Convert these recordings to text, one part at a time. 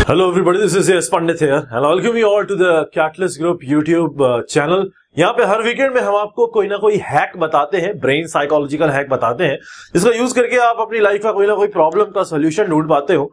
Hello everybody, this is S. Pandit here and I welcome you all to the Catalyst Group YouTube channel। यहाँ पे हर weekend में हम आपको कोई ना कोई हैक बताते हैं, ब्रेन साइकोलॉजिकल हैक बताते हैं, जिसका यूज करके आप अपनी लाइफ का कोई ना कोई प्रॉब्लम का सोल्यूशन ढूंढ पाते हो।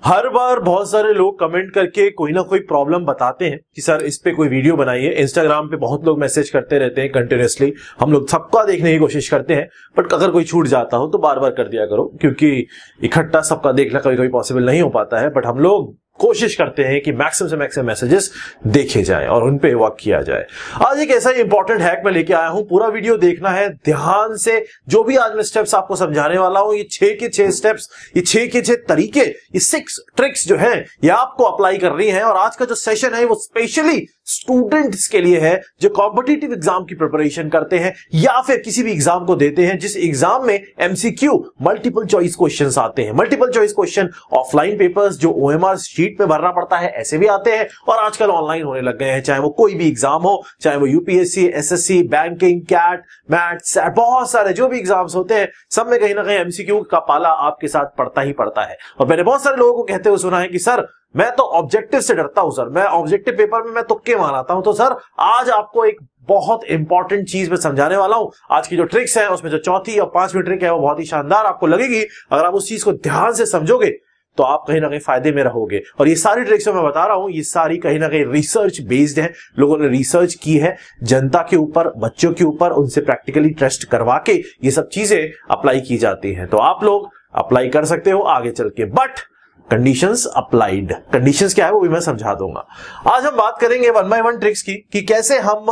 हर बार बहुत सारे लोग कमेंट करके कोई ना कोई प्रॉब्लम बताते हैं कि सर इस पे कोई वीडियो बनाइए। इंस्टाग्राम पे बहुत लोग मैसेज करते रहते हैं कंटिन्यूअसली, हम लोग सबका देखने की कोशिश करते हैं, बट अगर कोई छूट जाता हो तो बार बार कर दिया करो, क्योंकि इकट्ठा सबका देखना कभी कभी पॉसिबल नहीं हो पाता है। बट हम लोग कोशिश करते हैं कि मैक्सिमम से मैक्सिमम मैसेजेस देखे जाए और उन पे वर्क किया जाए। आज एक ऐसा इंपॉर्टेंट हैक मैं लेके आया हूं, पूरा वीडियो देखना है ध्यान से। जो भी आज मैं स्टेप्स आपको समझाने वाला हूं, ये 6 के 6 स्टेप्स, ये 6 के 6 तरीके, ये 6 ट्रिक्स जो है ये आपको अप्लाई करनी है। और आज का जो सेशन है वो स्पेशली स्टूडेंट्स के लिए है जो कॉम्पिटिटिव एग्जाम की प्रिपरेशन करते हैं या फिर किसी भी एग्जाम को देते हैं जिस एग्जाम में एमसीक्यू मल्टीपल चॉइस क्वेश्चंस आते हैं। Multiple choice question offline papers जो ओएमआर शीट पे भरना पड़ता है ऐसे भी आते हैं, और आजकल ऑनलाइन होने लग गए हैं। चाहे वो कोई भी एग्जाम हो, चाहे वो UPSC, SSC, banking, CAT, maths, बहुत सारे जो भी एग्जाम्स होते हैं सब में कहीं ना कहीं एमसीक्यू का पाला आपके साथ पड़ता ही पड़ता है। और मैंने बहुत सारे लोगों को कहते हुए सुना है कि सर मैं तो ऑब्जेक्टिव से डरता हूं, सर मैं ऑब्जेक्टिव पेपर में मैं तुक्के मारता हूं। तो सर आज आपको एक बहुत इंपॉर्टेंट चीज मैं समझाने वाला हूं। आज की जो ट्रिक्स है उसमें जो चौथी और 5वीं ट्रिक है वो बहुत ही शानदार आपको लगेगी। अगर आप उस चीज को ध्यान से समझोगे तो आप कहीं ना कहीं फायदे में रहोगे। और ये सारी ट्रिक्स जो मैं बता रहा हूं ये सारी कहीं ना कहीं रिसर्च बेस्ड है, लोगों ने रिसर्च की है जनता के ऊपर, बच्चों के ऊपर, उनसे प्रैक्टिकली टेस्ट करवा के ये सब चीजें अप्लाई की जाती हैं। तो आप लोग अप्लाई कर सकते हो आगे चल के, बट कंडीशंस अप्लाइड। कंडीशंस क्या है वो भी मैं समझा दूंगा। आज हम बात करेंगे 1 बाय 1 ट्रिक्स की कि कैसे हम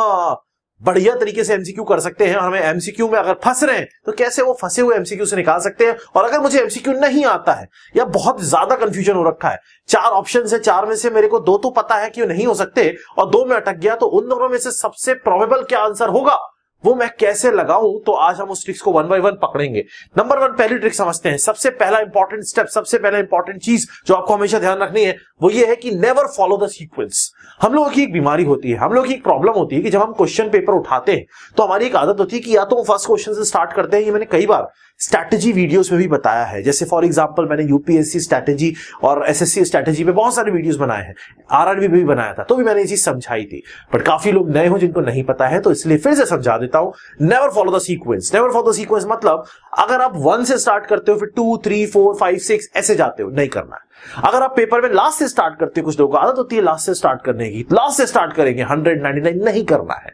बढ़िया तरीके से एमसीक्यू कर सकते हैं, और हमें एमसीक्यू में अगर फंस रहे हैं तो कैसे वो फंसे हुए एमसीक्यू से निकाल सकते हैं। और अगर मुझे एमसीक्यू नहीं आता है या बहुत ज्यादा कंफ्यूजन हो रखा है, 4 ऑप्शन है, 4 में से मेरे को 2 तो पता है कि वो नहीं हो सकते और 2 में अटक गया, तो उन दोनों में से सबसे प्रोबेबल क्या आंसर होगा वो मैं कैसे लगाऊं। तो आज हम उस ट्रिक्स को 1 बाय 1 पकड़ेंगे। नंबर 1 पहली ट्रिक समझते हैं। सबसे पहला इंपॉर्टेंट स्टेप, सबसे पहला इंपॉर्टेंट चीज जो आपको हमेशा ध्यान रखनी है वो ये है कि नेवर फॉलो द सीक्वेंस। हम लोगों की एक बीमारी होती है, हम लोगों की एक प्रॉब्लम होती है कि जब हम क्वेश्चन पेपर उठाते हैं तो हमारी एक आदत होती है कि या तो फर्स्ट क्वेश्चन से स्टार्ट करते हैं। ये मैंने कई बार स्ट्रैटेजी वीडियोस में भी बताया है। जैसे फॉर एग्जांपल मैंने यूपीएससी स्ट्रैटेजी और एसएससी स्ट्रैटेजी पे बहुत सारे वीडियोस बनाए हैं, आरआरबी भी बनाया था, तो भी मैंने ये चीज समझाई थी। बट काफी लोग नए हो जिनको नहीं पता है, तो इसलिए फिर से समझा देता हूं। Never follow the sequence. Never follow the sequence मतलब अगर आप 1 से स्टार्ट करते हो फिर 2, 3, 4, 5, 6 ऐसे जाते हो, नहीं करना है। अगर आप पेपर में लास्ट से स्टार्ट करते हो, कुछ लोगों को आदत होती है लास्ट से स्टार्ट करने की, लास्ट से स्टार्ट करेंगे 199, नहीं करना है।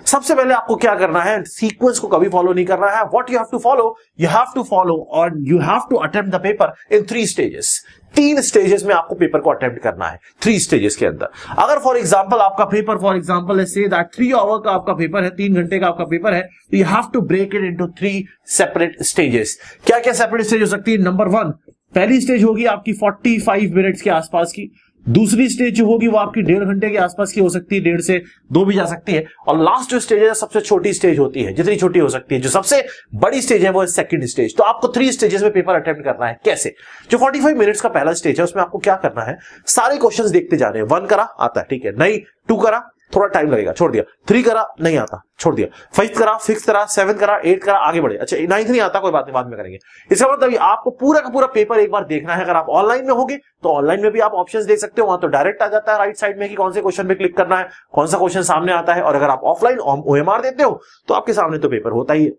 सबसे पहले आपको क्या करना है, सीक्वेंस को कभी फॉलो नहीं करना है। What you have to follow, you have to follow और you have to attempt the paper in 3 stages. 3 stages में आपको पेपर को अटेम्प्ट करना है, 3 स्टेजेस के अंदर। अगर फॉर एग्जांपल आपका paper, for example let's say that 3 hour का आपका पेपर है, 3 घंटे का आपका पेपर है, तो you have to break it into 3 separate stages. क्या क्या सेपरेट स्टेज हो सकती है? नंबर 1 पहली स्टेज होगी आपकी 45 मिनट्स के आसपास की। दूसरी स्टेज जो होगी वो आपकी 1.5 घंटे के आसपास की हो सकती है, 1.5 से 2 भी जा सकती है। और लास्ट जो स्टेज है सबसे छोटी स्टेज होती है, जितनी छोटी हो सकती है। जो सबसे बड़ी स्टेज है वो है सेकंड स्टेज। तो आपको 3 स्टेजेस में पेपर अटेम्प्ट करना है। कैसे? जो 45 मिनट्स का पहला स्टेज है उसमें आपको क्या करना है, सारे क्वेश्चंस देखते जाने हैं। 1 करा आता है, ठीक है, नहीं 2 करा थोड़ा टाइम लगेगा, छोड़ दिया। 3 करा नहीं आता, छोड़ दिया। 5 करा, 6 करा, 7 करा, 8 करा, आगे बढ़े। अच्छा 9th नहीं आता, कोई बात नहीं, बाद में करेंगे। इसका मतलब आपको पूरा का पूरा पेपर एक बार देखना है। अगर आप ऑनलाइन में होगे तो ऑनलाइन में भी आप ऑप्शंस देख सकते हो, वहां तो डायरेक्ट आ जाता है राइट साइड में कि कौन से क्वेश्चन पे क्लिक करना है, कौन सा क्वेश्चन सामने आता है। और अगर आप ऑफलाइन ओएमआर देते हो तो आपके सामने तो पेपर होता ही है।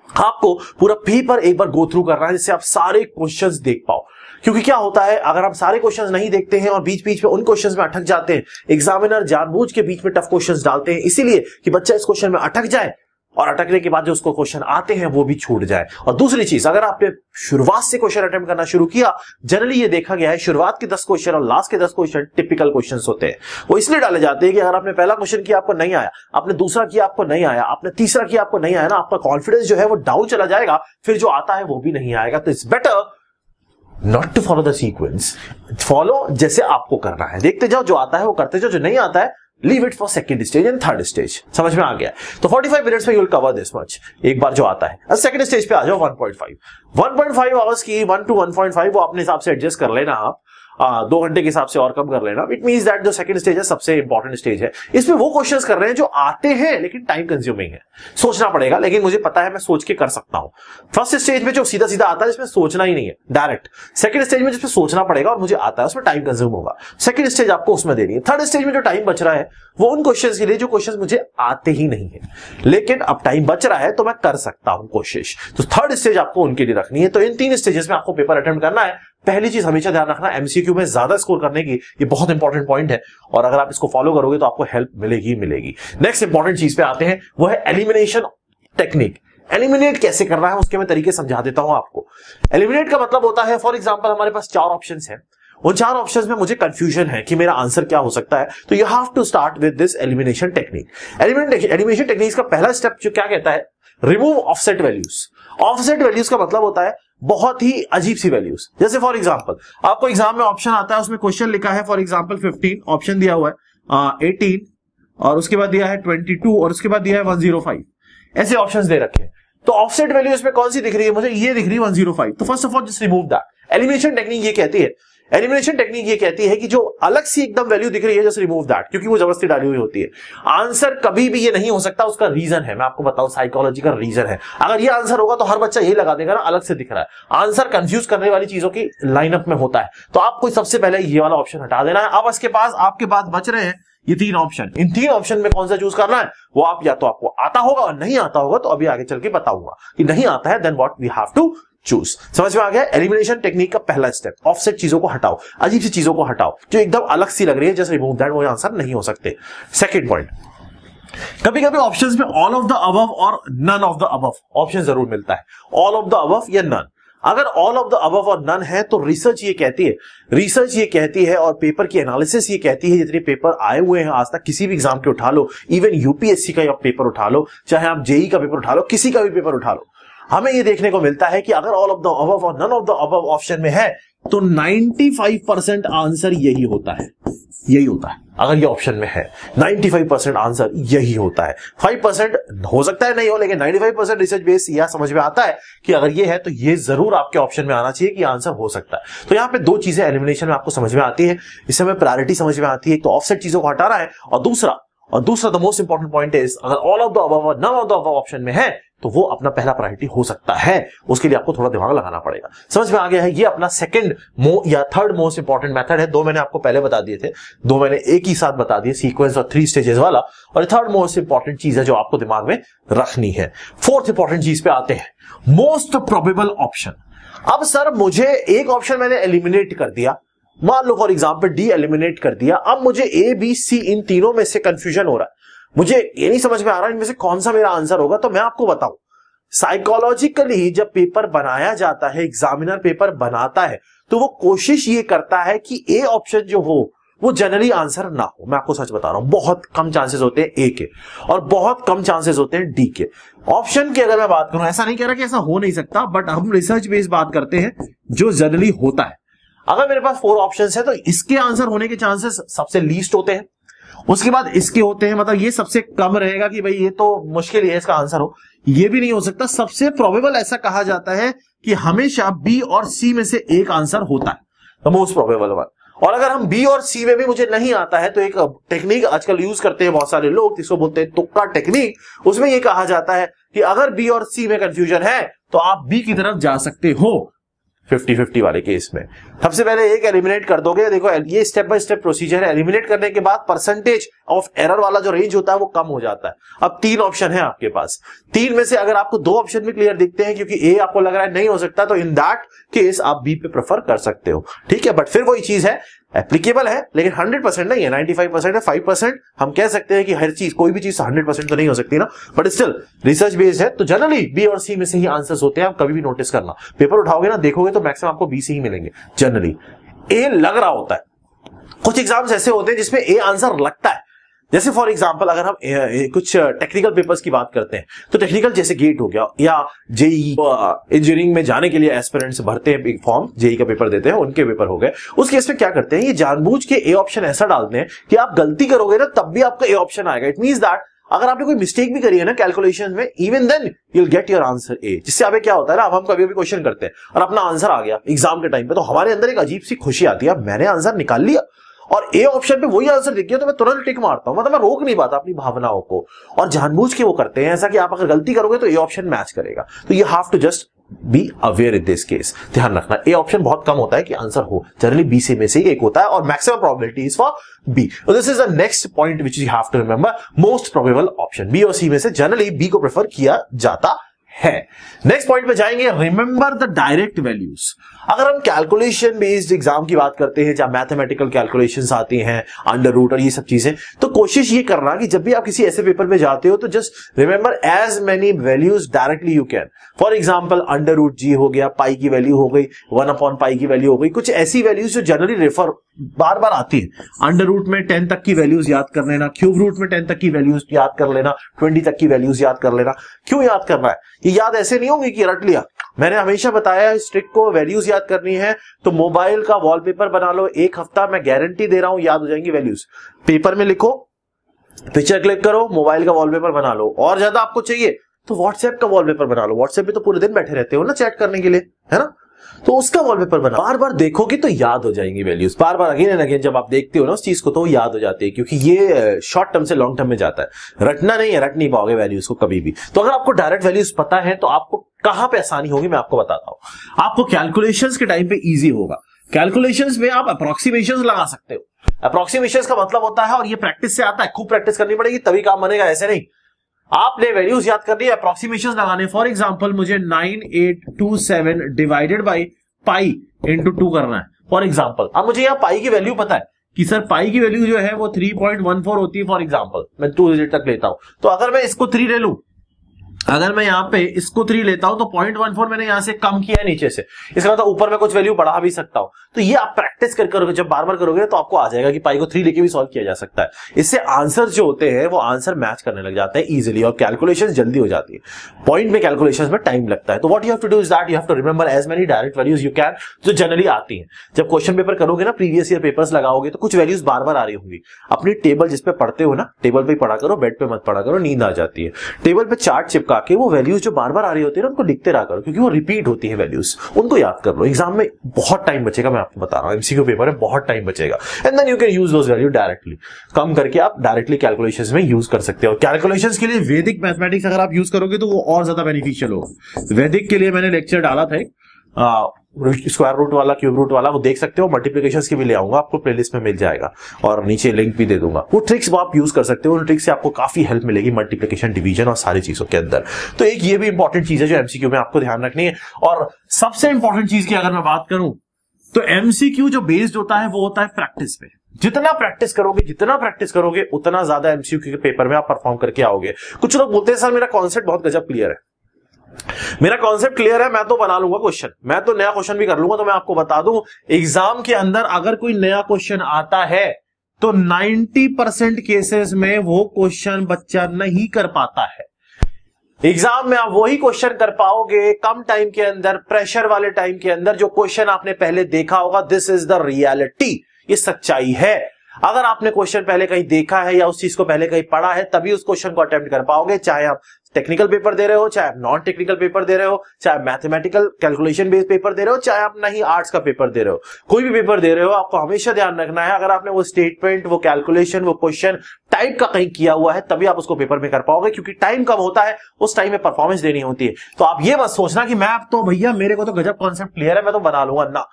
आपको पूरा पेपर एक बार गो थ्रू करना है जिससे आप सारे क्वेश्चंस देख पाओ। क्योंकि क्या होता है, अगर आप सारे क्वेश्चंस नहीं देखते हैं और बीच बीच में उन क्वेश्चंस में अटक जाते हैं, एग्जामिनर जानबूझ के बीच में टफ क्वेश्चंस डालते हैं इसीलिए कि बच्चा इस क्वेश्चन में अटक जाए और अटकने के बाद जो उसको क्वेश्चन आते हैं वो भी छूट जाए। और दूसरी चीज, अगर आपने शुरुआत से क्वेश्चन अटेम्प्ट करना शुरू किया, जनरली ये देखा गया है शुरुआत के 10 क्वेश्चन और लास्ट के 10 क्वेश्चन टिपिकल क्वेश्चंस होते हैं। वो इसलिए डाले जाते हैं कि अगर आपने पहला क्वेश्चन किया आपको नहीं आया, आपने दूसरा किया आपको नहीं आया, आपने तीसरा किया आपको नहीं आया ना, आपका कॉन्फिडेंस जो है वो डाउन चला जाएगा, फिर जो आता है वो भी नहीं आएगा। तो it's better not to follow the sequence. Follow जैसे आपको करना है, देखते जाओ, जो आता है वो करते जाओ, जो नहीं आता है leave it for second stage and third stage. समझ में आ गया? तो 45 मिनट्स में you will cover this much एक बार जो आता है। अब सेकंड स्टेज पे आ जाओ, 1.5 आवर्स की 1 to 1.5 वो अपने हिसाब से एडजस्ट कर लेना आप। 2 घंटे के हिसाब से और कम कर लेना। इट मींस दैट जो सेकंड स्टेज है सबसे इंपॉर्टेंट स्टेज है। इसमें वो क्वेश्चंस कर रहे हैं जो आते हैं लेकिन टाइम कंज्यूमिंग है, सोचना पड़ेगा, लेकिन मुझे पता है मैं सोच के कर सकता हूं। फर्स्ट स्टेज में जो सीधा सीधा आता है जिसमें सोचना ही नहीं है डायरेक्ट। सेकंड स्टेज में जिसमें सोचना पड़ेगा और मुझे आता है उसमें टाइम कंज्यूम होगा। सेकंड स्टेज आपको उसमें देनी है। थर्ड स्टेज में जो टाइम बच रहा है वो उन क्वेश्चंस के लिए जो क्वेश्चंस मुझे आते ही नहीं है, लेकिन अब टाइम बच रहा है तो मैं कर सकता हूं कोशिश। तो थर्ड स्टेज आपको उनके लिए रखनी है। तो इन 3 स्टेजेस में आपको पेपर अटेम्प्ट करना है। पहली चीज हमेशा ध्यान रखना, एमसीक्यू में ज्यादा स्कोर करने की, ये बहुत इंपॉर्टेंट पॉइंट है और अगर आप इसको फॉलो करोगे तो आपको हेल्प मिलेगी मिलेगी। नेक्स्ट इंपॉर्टेंट चीज पे आते हैं, वो है एलिमिनेशन टेक्निक। एलिमिनेट कैसे करना है उसके मैं तरीके समझा देता हूं आपको। एलिमिनेट का मतलब होता है, फॉर एग्जांपल हमारे पास 4 ऑप्शंस हैं, उन 4 ऑप्शंस में मुझे कंफ्यूजन है कि मेरा आंसर क्या हो सकता है, तो you have to start with this elimination technique. Elimination technique का पहला स्टेप जो क्या कहता है, remove offset values. Offset values का मतलब होता है बहुत ही अजीब सी वैल्यूज। जैसे फॉर एग्जांपल आपको एग्जाम में ऑप्शन आता है, उसमें क्वेश्चन लिखा है फॉर एग्जांपल 15, ऑप्शन दिया हुआ है 18 और उसके बाद दिया है 22 और उसके बाद दिया है 105, ऐसे ऑप्शंस दे रखे हैं। तो ऑफसेट वैल्यू इसमें कौन सी दिख रही है, मुझे ये दिख रही है 105। तो first of all just remove that. Elimination technique ये कहती है, एलिमिनेशन टेक्निक ये कहती है कि जो अलग सी एकदम वैल्यू दिख रही है जस्ट रिमूव दैट, क्योंकि वो जबरदस्ती डाली हुई होती है। आंसर कभी भी ये नहीं हो सकता, उसका रीजन है, मैं आपको बताऊं साइकोलॉजी का रीजन है। अगर ये आंसर होगा तो हर बच्चा यही लगा देगा ना, अलग से दिख रहा है। आंसर कंफ्यूज करने वाली चीजों की लाइनअप में होता है, तो आपको सबसे पहले ये वाला ऑप्शन हटा देना है। अब इसके पास आपके पास बच रहे हैं ये 3 ऑप्शन। इन 3 ऑप्शन में कौन सा चूज करना है, वो आप या तो आपको आता होगा और नहीं आता होगा तो अभी आगे चल के बताऊंगा कि नहीं आता है, then what we have to choose. समझ में आ गया? एलिमिनेशन टेक्निक का पहला स्टेप, ऑफसेट चीजों को हटाओ, अजीब सी चीजों को हटाओ जो एकदम अलग सी लग रही है, जस्ट रिमूव दैट, वो आंसर नहीं हो सकते। सेकंड पॉइंट, कभी कभी ऑप्शंस में ऑल ऑफ द अबव और none of the above option जरूर मिलता है, ऑल ऑफ द अबव या नन। अगर ऑल ऑफ द अबव और नन है तो रिसर्च ये कहती है और पेपर की एनालिसिस ये कहती है, जितने पेपर आए हुए हैं आज तक किसी भी एग्जाम के उठा लो, इवन यूपीएससी का पेपर उठा लो, चाहे आप जेई का पेपर उठा लो, किसी का भी पेपर उठा लो, हमें ये देखने को मिलता है कि अगर ऑल ऑफ द अबव और none of the above option में है तो 95% आंसर यही होता है, अगर ये ऑप्शन में है 95% आंसर यही होता है। 5% हो सकता है नहीं हो, लेकिन 95% रिसर्च बेस यह समझ में आता है कि अगर ये है तो ये जरूर आपके ऑप्शन में आना चाहिए कि आंसर हो सकता है। तो यहाँ पे 2 चीजें एलिमिनेशन में आपको समझ में आती है, इससे हमें प्रायोरिटी समझ में आती है। तो ऑफसेट चीजों को हटाना है और दूसरा the most important point is, अगर ऑल ऑफ द अबव और none of the above option में है तो वो अपना पहला प्रायोरिटी हो सकता है, उसके लिए आपको थोड़ा दिमाग लगाना पड़ेगा। समझ में आ गया है? ये अपना सेकंड या थर्ड मोस्ट इंपॉर्टेंट मेथड है। 2 मैंने आपको पहले बता दिए थे, 2 मैंने एक ही साथ बता दिए, सीक्वेंस और 3 स्टेजेस वाला, और थर्ड मोस्ट इंपॉर्टेंट चीज है जो आपको दिमाग में रखनी है। फोर्थ इंपॉर्टेंट चीज पे आते हैं, मोस्ट प्रोबेबल ऑप्शन। अब सर मुझे एक ऑप्शन मैंने एलिमिनेट कर दिया, मान लो फॉर एग्जाम्पल डी एलिमिनेट कर दिया, अब मुझे ए बी सी इन तीनों में से कंफ्यूजन हो रहा है, मुझे ये नहीं समझ में आ रहा इनमें से कौन सा मेरा आंसर होगा। तो मैं आपको बताऊं, साइकोलॉजिकली जब पेपर बनाया जाता है, एग्जामिनर पेपर बनाता है, तो वो कोशिश ये करता है कि ए ऑप्शन जो हो वो जनरली आंसर ना हो। मैं आपको सच बता रहा हूं, बहुत कम चांसेस होते हैं ए के और बहुत कम चांसेस होते हैं डी के। ऑप्शन की अगर मैं बात करूं, ऐसा नहीं कह रहा कि ऐसा हो नहीं सकता, बट हम रिसर्च बेस्ड बात करते हैं जो जनरली होता है। अगर मेरे पास 4 ऑप्शंस है तो इसके आंसर होने के चांसेस सबसे लीस्ट होते हैं, उसके बाद इसके होते हैं, मतलब ये सबसे कम रहेगा कि भाई ये तो मुश्किल है इसका आंसर हो, ये भी नहीं हो सकता। सबसे प्रोबेबल ऐसा कहा जाता है कि हमेशा बी और सी में से एक आंसर होता है, द मोस्ट प्रोबेबल वन। और अगर हम बी और सी में भी मुझे नहीं आता है तो एक टेक्निक आजकल यूज करते हैं बहुत सारे लोग, जिसको बोलते हैं तुक्का टेक्निक। उसमें यह कहा जाता है कि अगर बी और सी में कंफ्यूजन है तो आप बी की तरफ जा सकते हो 50-50 वाले केस में। सबसे पहले एक एलिमिनेट कर दोगे, देखो ये स्टेप बाय स्टेप प्रोसीजर है। एलिमिनेट करने के बाद परसेंटेज ऑफ एरर वाला जो रेंज होता है वो कम हो जाता है। अब 3 ऑप्शन है आपके पास, 3 में से अगर आपको 2 ऑप्शन भी क्लियर दिखते हैं क्योंकि ए आपको लग रहा है नहीं हो सकता, तो इन दैट केस आप बी पे प्रेफर कर सकते हो, ठीक है। बट फिर वही चीज है, एप्लीकेबल है लेकिन 100% नहीं है, 95% है, 5% हम कह सकते हैं कि हर चीज, कोई भी चीज 100% तो नहीं हो सकती ना, बट स्टिल रिसर्च बेस्ड है। तो जनरली बी और सी में से ही आंसर्स होते हैं। आप कभी भी नोटिस करना, पेपर उठाओगे ना, देखोगे तो मैक्सिमम आपको बी से ही मिलेंगे। जनरली ए लग रहा होता है, कुछ एग्जाम्स ऐसे होते हैं जिसमें ए आंसर लगता है। जैसे फॉर एग्जांपल अगर हम कुछ टेक्निकल पेपर्स की बात करते हैं तो टेक्निकल जैसे गेट हो गया या जेई इंजीनियरिंग में जाने के लिए एस्पिरेंट्स भरते हैं एक फॉर्म, जेई का पेपर देते हैं, उनके पेपर हो गए। उस केस में क्या करते हैं, ये जानबूझ के ए ऑप्शन ऐसा डालते हैं कि आप गलती करोगे ना तब भी आपका ए ऑप्शन आएगा। इट मींस दैट अगर आपने कोई मिस्टेक भी करी है ना कैलकुलेशन में, even then you will get your answer A. जिससे अबे क्या होता है ना, अब हम कभी भी क्वेश्चन करते हैं और अपना आंसर आ गया एग्जाम के टाइम पे, तो हमारे अंदर एक अजीब सी खुशी आती है, मैंने आंसर निकाल लिया और ए ऑप्शन पे वही आंसर दिख गया तो मैं तुरंत टिक मारता हूं, मतलब मैं रोक नहीं पाता अपनी भावनाओं को। और जानबूझ के वो करते हैं ऐसा कि आप अगर गलती करोगे तो ए ऑप्शन मैच करेगा। तो you have to just be aware in this case. ध्यान रखना ए ऑप्शन बहुत कम होता है कि आंसर हो, जनरली बी से में से एक होता है और maximum probability is for B. This is the next point which you have to remember, most probable option B और सी में से जनरली बी को प्रेफर किया जाता है। नेक्स्ट पॉइंट पे जाएंगे, रिमेंबर द डायरेक्ट वैल्यूज। अगर हम कैलकुलेशन बेस्ड एग्जाम की बात करते हैं जहां मैथमेटिकल कैलकुलेशंस आती हैं, अंडर रूट और ये सब चीजें, तो कोशिश ये करना कि जब भी आप किसी ऐसे पेपर में जाते हो तो just remember as many values directly you can. For example under root g हो गया, पाई की वैल्यू हो गई, 1/पाई की वैल्यू हो गई, कुछ ऐसी वैल्यूज जो जनरली रेफर बार बार आती है। अंडर रूट में 10 तक की वैल्यूज याद कर लेना, क्यूब रूट में 10 तक की वैल्यूज याद कर लेना, 20 तक की वैल्यूज याद कर लेना। क्यों याद करना है? ये याद ऐसे नहीं होगी कि रट लिया। मैंने हमेशा बताया इस ट्रिक को, वैल्यूज याद करनी है तो मोबाइल का वॉलपेपर बना लो, एक हफ्ता मैं गारंटी दे रहा हूं याद हो जाएंगी वैल्यूज। पेपर में लिखो, पिक्चर क्लिक करो, मोबाइल का वॉलपेपर बना लो। और ज्यादा आपको चाहिए तो व्हाट्सएप का वॉलपेपर बना लो। व्हाट्सएप पे तो पूरे दिन बैठे रहते हो ना चैट करने के लिए, है ना? तो उसका वॉलपेपर बना, बार बार देखोगे तो याद हो जाएंगी values. Bar bar again and again जब आप देखते हो ना उस चीज को तो याद हो जाती है, क्योंकि ये शॉर्ट टर्म से लॉन्ग टर्म में जाता है। रटना नहीं है, रट नहीं पाओगे वैल्यूज को कभी भी। तो अगर आपको डायरेक्ट वैल्यूज पता है तो आपको कहां पे आसानी होगी मैं आपको बताता हूं। आपको कैलकुलेशंस के टाइम पे इजी होगा। कैलकुलेशंस में आप अप्रोक्सीमेशंस लगा सकते हो। अप्रोक्सीमेशंस का मतलब होता है, और ये प्रैक्टिस से आता है, खूब प्रैक्टिस करनी पड़ेगी तभी काम बनेगा, ऐसे नहीं। आपने वैल्यूज याद करनी है, अप्रोक्सीमेशंस लगाने। फॉर एग्जांपल मुझे 9827 डिवाइडेड बाई पाई इंटू 2 करना है फॉर एग्जांपल। अब मुझे यहाँ पाई की वैल्यू पता है कि सर पाई की वैल्यू जो है वो 3.14 होती है फॉर एग्जांपल, मैं 2 डिजिट तक लेता हूं। तो अगर मैं इसको 3 ले लूं, अगर मैं यहां पे इसको 3 लेता हूं तो 0.14 मैंने यहां से कम किया है नीचे से, इसका मतलब ऊपर में कुछ वैल्यू बढ़ा भी सकता हूं। तो ये आप प्रैक्टिस कर करोगे, जब बार बार करोगे तो आपको आ जाएगा कि पाई को 3 लेके भी सॉल्व किया जा सकता है। इससे आंसर जो होते हैं वो आंसर मैच करने लग जाते हैं इजीली और कैलकुलेशन जल्दी हो जाती है। पॉइंट में कैलकुलेशन में टाइम लगता है। तो what you have to do is that you have to remember as many direct values you can, जो जनरली आती हैं। जब क्वेश्चन पेपर करोगे ना, प्रीवियस ईयर पेपर्स लगाओगे तो कुछ वैल्यूज बार बार आ रही होंगी। अपनी टेबल जिस पे पढ़ते हो ना, टेबल पे पढ़ा करो, बेड पे मत पढ़ा करो, नींद आ जाती है। टेबल पे चार्ट चिपका के वो वैल्यूज बार बार आ रही होती है ना, उनको लिखते रहा करो, क्योंकि वो रिपीट होती है वैल्यूज, उनको याद कर लो। एग्जाम में बहुत टाइम बचेगा, मैं आपको बता रहा हूं, एमसीक्यू पेपर में बहुत टाइम बचेगा। And then you can use those value directly, कम करके आप डायरेक्टली कैलकुलेशंस में यूज कर सकते हो। कैलकुलेशंस के लिए वैदिक मैथमेटिक्स अगर आप यूज करोगे तो वो और ज्यादा बेनिफिशियल होगा। वैदिक के लिए मैंने लेक्चर डाला था, स्क्वायर रूट वाला, क्यूब रूट वाला, वो देख सकते हो। मल्टीप्लिकेशंस की भी ले आऊंगा, आपको प्लेलिस्ट में मिल जाएगा और नीचे लिंक भी दे दूंगा। वो ट्रिक्स वो आप यूज कर सकते हो, उन ट्रिक्स से आपको काफी हेल्प मिलेगी मल्टीप्लिकेशन, डिवीजन और सारी चीजों के अंदर। तो एक ये भी इंपॉर्टेंट चीज है जो एमसीक्यू में आपको ध्यान रखनी है। और सबसे इंपॉर्टेंट चीज की अगर मैं बात करूं तो एमसीक्यू जो बेस्ड होता है वो होता है प्रैक्टिस पे। जितना प्रैक्टिस करोगे उतना ज्यादा एमसीक्यू के पेपर में आप परफॉर्म करके आओगे। कुछ लोग बोलते हैं सर मेरा कॉन्सेप्ट बहुत गजब क्लियर है, मेरा कॉन्सेप्ट क्लियर है, मैं तो बना लूंगा क्वेश्चन, मैं तो नया क्वेश्चन भी कर लूंगा। तो मैं आपको बता दूं, एग्जाम के अंदर अगर कोई नया क्वेश्चन आता है तो 90% केसेस में वो क्वेश्चन बच्चा नहीं कर पाता है। एग्जाम में आप वही क्वेश्चन कर पाओगे कम टाइम के अंदर, प्रेशर वाले टाइम के अंदर, जो क्वेश्चन आपने पहले देखा होगा। दिस इज द रियलिटी, ये सच्चाई है। अगर आपने क्वेश्चन पहले कहीं देखा है या उस चीज को पहले कहीं पढ़ा है तभी उस क्वेश्चन को अटेम्प्ट कर पाओगे, चाहे आप टेक्निकल पेपर दे रहे हो, चाहे आप नॉन टेक्निकल पेपर दे रहे हो, चाहे मैथमेटिकल कैलकुलेशन बेस्ड पेपर दे रहे हो, चाहे आप नहीं आर्ट्स का पेपर दे रहे हो, कोई भी पेपर दे रहे हो, आपको हमेशा ध्यान रखना है अगर आपने वो स्टेटमेंट, वो कैलकुलेशन, वो क्वेश्चन टाइप का कहीं किया हुआ है तभी आप उसको पेपर में कर पाओगे, क्योंकि टाइम कम होता है, उस टाइम में परफॉर्मेंस देनी होती है। तो आप ये मत सोचना कि मैं अब तो भैया मेरे को तो गजब कॉन्सेप्ट क्लियर है, मैं तो बना लूंगा ना।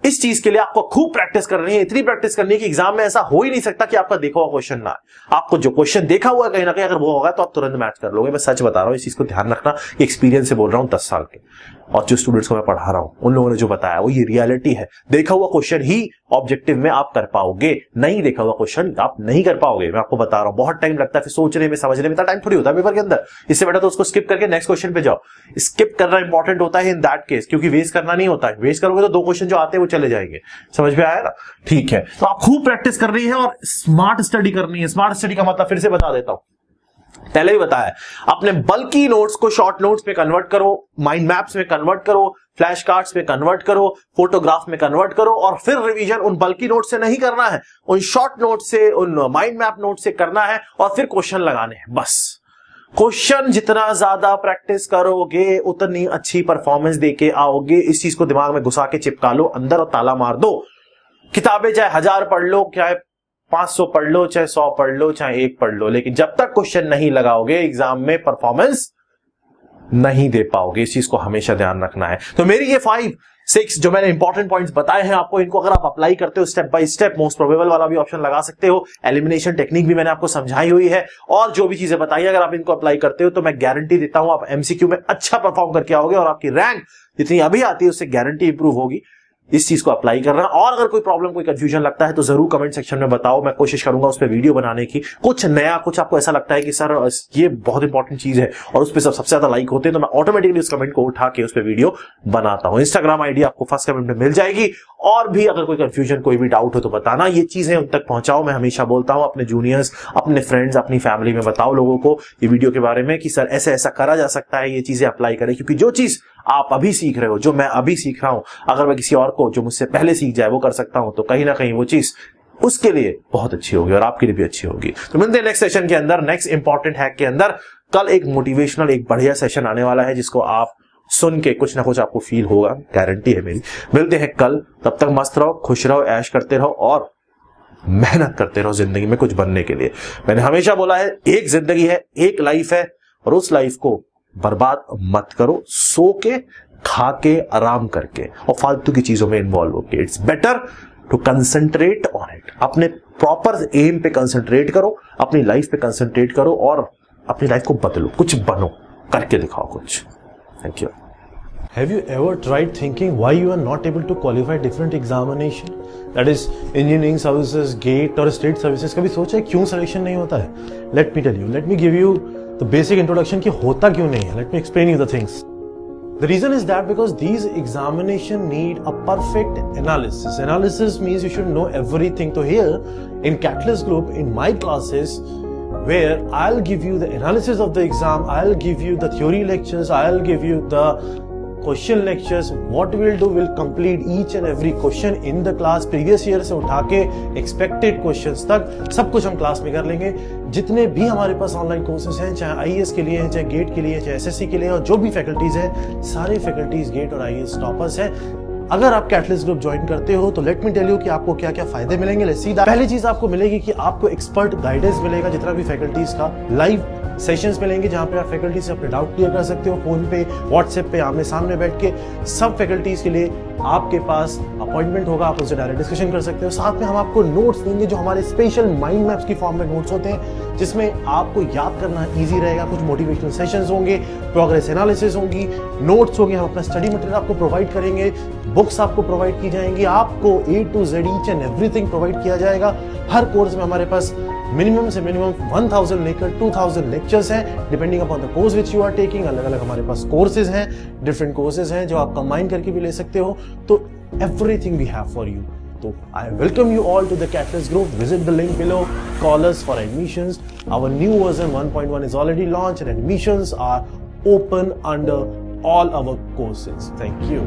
इस चीज के लिए आपको खूब प्रैक्टिस करनी है, इतनी प्रैक्टिस करनी है कि एग्जाम में ऐसा हो ही नहीं सकता कि आपका देखा हुआ क्वेश्चन ना आए। आपको जो क्वेश्चन देखा हुआ है कहीं ना कहीं अगर वो होगा तो आप तुरंत मैच कर लोगे। मैं सच बता रहा हूं, इस चीज को ध्यान रखना, एक्सपीरियंस से बोल रहा हूं 10 साल के। और जो स्टूडेंट्स को मैं पढ़ा रहा हूं उन लोगों ने जो बताया वो ये रियलिटी है। देखा हुआ क्वेश्चन ही ऑब्जेक्टिव में आप कर पाओगे, नहीं देखा हुआ क्वेश्चन आप नहीं कर पाओगे। मैं आपको बता रहा हूं, बहुत टाइम लगता है फिर सोचने में, समझने में, इतना टाइम थोड़ी होता है पेपर के अंदर। इससे बेटर तो उसको स्किप करके नेक्स्ट क्वेश्चन पे जाओ। स्किप करना इंपॉर्टेंट होता है इन दैट केस, क्योंकि वेस्ट करना नहीं होता है। वेस्ट करोगे तो 2 क्वेश्चन जो आते हैं वो चले जाएंगे। समझ में आया ना? ठीक है, तो आप खूब प्रैक्टिस करनी है और स्मार्ट स्टडी करनी है। स्मार्ट स्टडी का मतलब फिर से बता देता हूं, पहले भी बताया, अपने बल्कि नोट्स को शॉर्ट नोट्स में कन्वर्ट करो, माइंड मैप्स में कन्वर्ट करो, फ्लैश कार्ड्स में कन्वर्ट करो, फोटोग्राफ में कन्वर्ट करो और फिर रिवीजन उन बल्कि नोट से नहीं करना है, उन शॉर्ट नोट से, उन माइंड मैप नोट से करना है और फिर क्वेश्चन लगाने हैं। बस क्वेश्चन जितना ज्यादा प्रैक्टिस करोगे उतनी अच्छी परफॉर्मेंस देके आओगे। इस चीज को दिमाग में घुसा के चिपका लो अंदर और ताला मार दो। किताबें चाहे 1000 पढ़ लो, चाहे 500 पढ़ लो, चाहे 100 पढ़ लो, चाहे 1 पढ़ लो, लेकिन जब तक क्वेश्चन नहीं लगाओगे एग्जाम में परफॉर्मेंस नहीं दे पाओगे। इस चीज को हमेशा ध्यान रखना है। तो मेरी ये 5-6 जो मैंने इंपॉर्टेंट पॉइंट्स बताए हैं आपको, इनको अगर आप अप्लाई करते हो step by step, most probable वाला भी ऑप्शन लगा सकते हो, एलिमिनेशन टेक्निक भी मैंने आपको समझाई हुई है और जो भी चीजें बताई अगर आप इनको अप्लाई करते हो तो मैं गारंटी देता हूं आप एमसीक्यू में अच्छा परफॉर्म करके आओगे और आपकी रैंक जितनी अभी आती है उससे गारंटी इंप्रूव होगी। इस चीज को अप्लाई करना। और अगर कोई प्रॉब्लम, कोई कंफ्यूजन लगता है तो जरूर कमेंट सेक्शन में बताओ, मैं कोशिश करूंगा उस पर वीडियो बनाने की। कुछ नया, कुछ आपको ऐसा लगता है कि सर ये बहुत इंपॉर्टेंट चीज है और उस पर सबसे ज्यादा लाइक होते हैं, तो मैं ऑटोमेटिकली उस कमेंट को उठा के उस पर वीडियो बनाता हूं। इंस्टाग्राम आईडी आपको फर्स्ट कमेंट में मिल जाएगी। और भी अगर कोई कंफ्यूजन, कोई भी डाउट हो तो बताना। ये चीजें उन तक पहुंचाओ। मैं हमेशा बोलता हूं अपने जूनियर्स, अपने फ्रेंड्स, अपनी फैमिली में बताओ लोगों को ये वीडियो के बारे में कि सर ऐसा ऐसा करा जा सकता है, ये चीजें अप्लाई करें। क्योंकि जो चीज आप अभी सीख रहे हो, जो मैं अभी सीख रहा हूं, अगर मैं किसी और को जो मुझसे पहले सीख जाए वो कर सकता हूं तो कहीं ना कहीं वो चीज उसके लिए बहुत अच्छी होगी और आपके लिए भी अच्छी होगी। तो मिलते हैं नेक्स्ट सेशन के अंदर, नेक्स्ट इंपॉर्टेंट हैक के अंदर। कल एक मोटिवेशनल, एक बढ़िया सेशन आने वाला है जिसको आप सुन के कुछ ना कुछ आपको फील होगा, गारंटी है मेरी। मिलते हैं कल, तब तक मस्त रहो, खुश रहो, ऐश करते रहो और मेहनत करते रहो जिंदगी में कुछ बनने के लिए। मैंने हमेशा बोला है एक जिंदगी है, एक लाइफ है और उस लाइफ को बर्बाद मत करो सो के, खा के, आराम करके और फालतू की चीजों में इन्वॉल्व होके। It's better to concentrate on it. अपने प्रॉपर एम पे कंसंट्रेट करो, अपनी लाइफ पे कंसंट्रेट करो और अपनी लाइफ को बदलो, कुछ बनो, करके दिखाओ कुछ। Thank you. Have you ever tried thinking why you are not able to qualify different examination? That is engineering services, GATE और state services. कभी सोचा है क्यों selection नहीं होता है? Let me tell you. Let me give you the basic introduction कि होता क्यों नहीं है. Let me explain you the things. The reason is that because these examination need a perfect analysis. Analysis means you should know everything. So here in Catalyst Group, in my classes, where I'll give you the analysis of the exam, I'll give you the theory lectures, I'll give you the question lectures. What we'll do, we'll complete each and every question in the class. Previous year से उठा के expected questions तक सब कुछ हम class में कर लेंगे। जितने भी हमारे पास ऑनलाइन कोर्सेज हैं, चाहे आईएएस के लिए हैं, चाहे गेट के लिए, चाहे एसएससी के लिए और जो भी फैकल्टीज हैं, सारे फैकल्टीज गेट और आईएएस टॉपर्स हैं। अगर आप कैटलिस्ट ग्रुप ज्वाइन करते हो तो लेट मी टेल यू कि आपको क्या क्या फायदे मिलेंगे। सीधा पहली चीज आपको मिलेगी कि आपको एक्सपर्ट गाइडेंस मिलेगा, जितना भी फैकल्टीज का लाइव सेशंस मिलेंगे जहां पे आप फैकल्टी से अपने डाउट क्लियर कर सकते हो, फोन पे, व्हाट्सएप पे, आमने सामने बैठ के। सब फैकल्टीज के लिए आपके पास अपॉइंटमेंट होगा, आप उनसे डायरेक्ट डिस्कशन कर सकते हो। साथ में हम आपको नोट्स देंगे जो हमारे स्पेशल माइंड मैप्स की फॉर्म में नोट्स होते हैं, जिसमें आपको याद करना ईजी रहेगा। कुछ मोटिवेशनल सेशंस होंगे, प्रोग्रेस एनालिसिस होंगी, नोट्स होंगे, हम अपना स्टडी मटेरियल आपको प्रोवाइड करेंगे, बुक्स आपको प्रोवाइड की जाएंगी, आपको A to Z each and everything provide किया जाएगा। हर कोर्स में हमारे पास मिनिमम से मिनिमम 1000 लेकर 2000 लेक्चर्स हैं, depending upon the course which you are taking. अलग अलग हमारे पास कोर्सेज हैं, डिफरेंट कोर्सेज हैं जो आप कंबाइन करके भी ले सकते हो। तो everything we have for you. So I welcome you all to the Catalyst Group. Visit the link below. Call us for admissions. Our new version 1.1 is already launched and admissions are open under all our courses. Thank you.